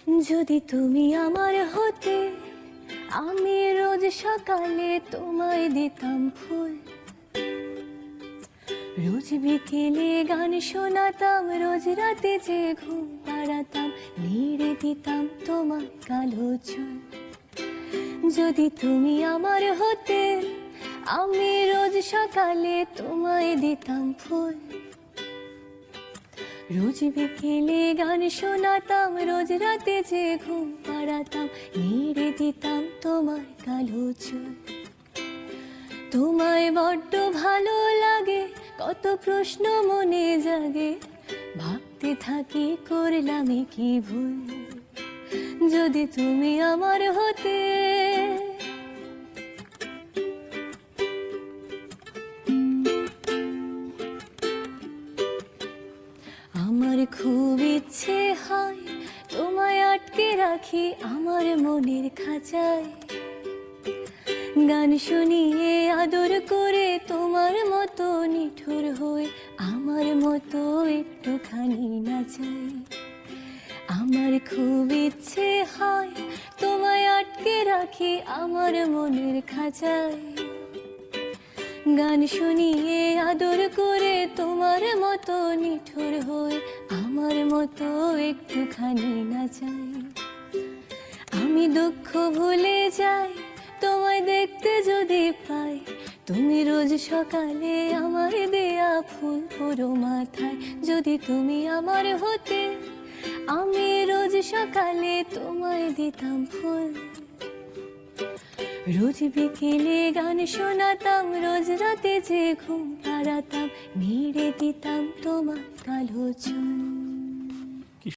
যদি তুমি আমার হতে, আমি রোজ সকালে তোমায় দিতাম ফুল, রোজ বিকেলে গান শোনাতাম, রোজ রাতে যে ঘুম পাড়াতাম, নেড়ে দিতাম তোমার কালো চুল। যদি তুমি আমার হতে, আমি রোজ সকালে তোমায় দিতাম ফুল, রোজ বিকেলে গান শোনাতাম, রোজ রাতে যে ঘুম পাড়াতাম, নেড়ে দিতাম তোমার কালো চুল। তোমায় বড্ড ভালো লাগে, কত প্রশ্ন মনে জাগে, ভাবতে থাকি করলাম কি ভুল। যদি তুমি আমার হতে, আমার খুব ইচ্ছে হয় তোমায় আটকে রাখি আমার মনের খাঁচায়, গান শুনিয়ে আদর করে তোমার মতো নিঠুর হয়ে আমার মতো একটুখানি নাচাই। আমার খুব ইচ্ছে হয় তোমায় আটকে রাখি আমার মনের খাঁচায়, গান শুনিয়ে আদর করে তোমার মতো নিঠুর হয়ে আমার মতো একটুখানি নাচাই। আমি দুঃখ ভুলে যাই তোমায় দেখতে যদি পাই, তুমি রোজ সকালে আমার দেয়া ফুল পুরো মাথায়। যদি তুমি আমার হতে, আমি রোজ সকালে তোমায় দিতাম ফুল, রোজ বিকেলে গান শোনাতাম, রোজ রাতে যে ঘুম পাড়াতাম, নেড়ে দিতাম তোমার কালো চুল।